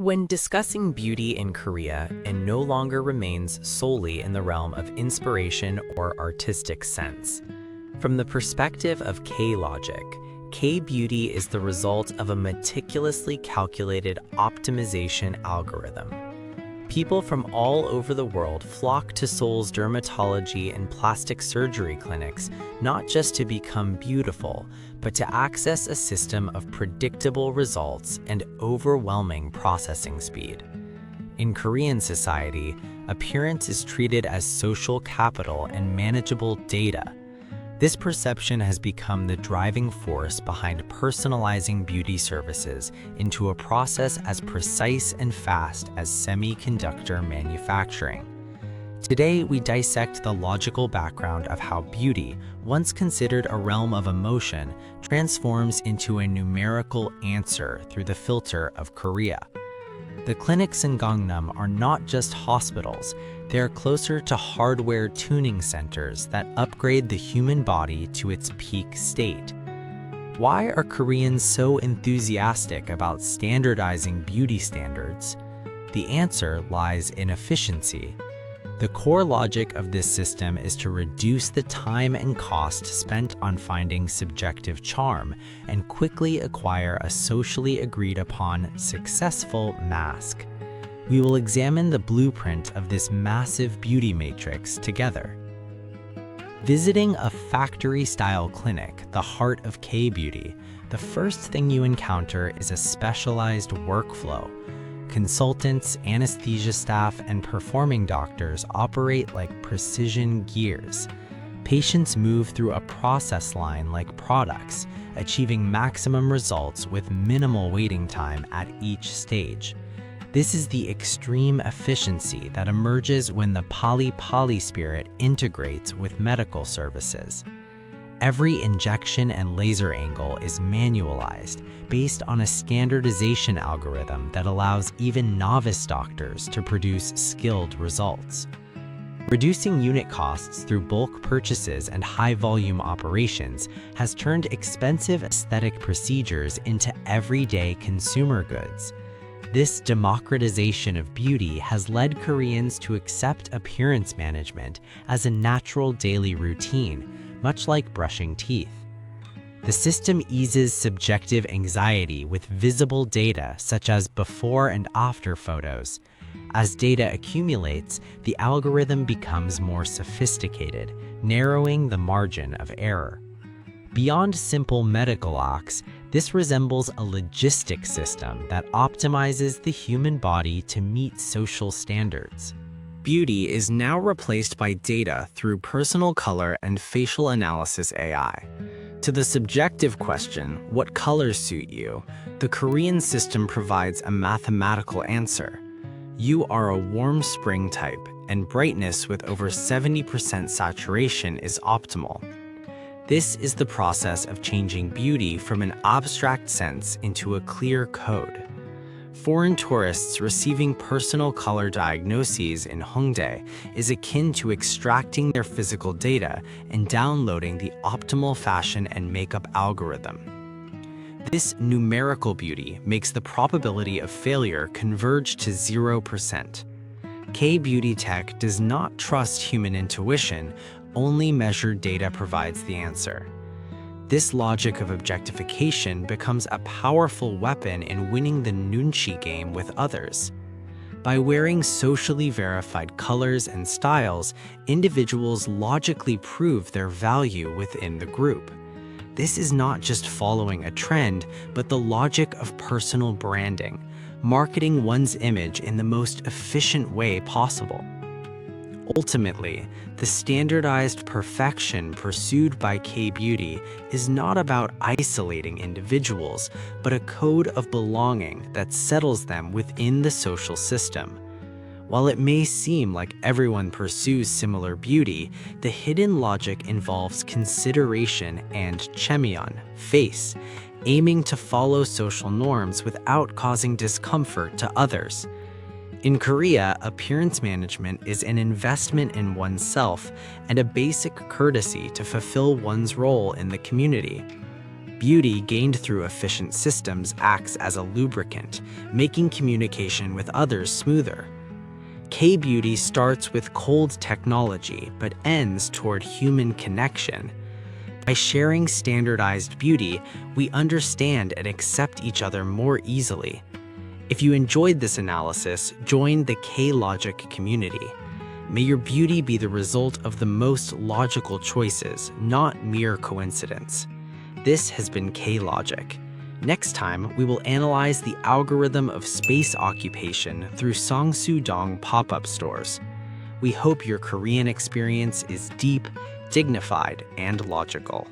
When discussing beauty in Korea, it no longer remains solely in the realm of inspiration or artistic sense. From the perspective of K-logic, K-beauty is the result of a meticulously calculated optimization algorithm. People from all over the world flock to Seoul's dermatology and plastic surgery clinics not just to become beautiful, but to access a system of predictable results and overwhelming processing speed. In Korean society, appearance is treated as social capital and manageable data. This perception has become the driving force behind personalizing beauty services into a process as precise and fast as semiconductor manufacturing. Today, we dissect the logical background of how beauty, once considered a realm of emotion, transforms into a numerical answer through the filter of Korea. The clinics in Gangnam are not just hospitals, they are closer to hardware tuning centers that upgrade the human body to its peak state. Why are Koreans so enthusiastic about standardizing beauty standards? The answer lies in efficiency. The core logic of this system is to reduce the time and cost spent on finding subjective charm and quickly acquire a socially agreed upon successful mask. We will examine the blueprint of this massive beauty matrix together. Visiting a factory-style clinic, the heart of K-beauty, the first thing you encounter is a specialized workflow. Consultants, anesthesia staff, and performing doctors operate like precision gears. Patients move through a process line like products, achieving maximum results with minimal waiting time at each stage. This is the extreme efficiency that emerges when the Pali-Pali spirit integrates with medical services. Every injection and laser angle is manualized based on a standardization algorithm that allows even novice doctors to produce skilled results. Reducing unit costs through bulk purchases and high-volume operations has turned expensive aesthetic procedures into everyday consumer goods. This democratization of beauty has led Koreans to accept appearance management as a natural daily routine, much like brushing teeth. The system eases subjective anxiety with visible data such as before and after photos. As data accumulates, the algorithm becomes more sophisticated, narrowing the margin of error. Beyond simple medical acts, this resembles a logistic system that optimizes the human body to meet social standards. Beauty is now replaced by data through personal color and facial analysis AI. To the subjective question, what colors suit you, the Korean system provides a mathematical answer. You are a warm spring type, and brightness with over 70% saturation is optimal. This is the process of changing beauty from an abstract sense into a clear code. Foreign tourists receiving personal color diagnoses in Hongdae is akin to extracting their physical data and downloading the optimal fashion and makeup algorithm. This numerical beauty makes the probability of failure converge to 0%. K-beauty tech does not trust human intuition, only measured data provides the answer. This logic of objectification becomes a powerful weapon in winning the nunchi game with others. By wearing socially verified colors and styles, individuals logically prove their value within the group. This is not just following a trend, but the logic of personal branding, marketing one's image in the most efficient way possible. Ultimately, the standardized perfection pursued by K-beauty is not about isolating individuals, but a code of belonging that settles them within the social system. While it may seem like everyone pursues similar beauty, the hidden logic involves consideration and chemyeon, face, aiming to follow social norms without causing discomfort to others. In Korea, appearance management is an investment in oneself and a basic courtesy to fulfill one's role in the community. Beauty gained through efficient systems acts as a lubricant, making communication with others smoother. KBeauty starts with cold technology but ends toward human connection. By sharing standardized beauty, we understand and accept each other more easily. If you enjoyed this analysis, join the K-Logic community. May your beauty be the result of the most logical choices, not mere coincidence. This has been K-Logic. Next time, we will analyze the algorithm of space occupation through Songsu-dong pop-up stores. We hope your Korean experience is deep, dignified, and logical.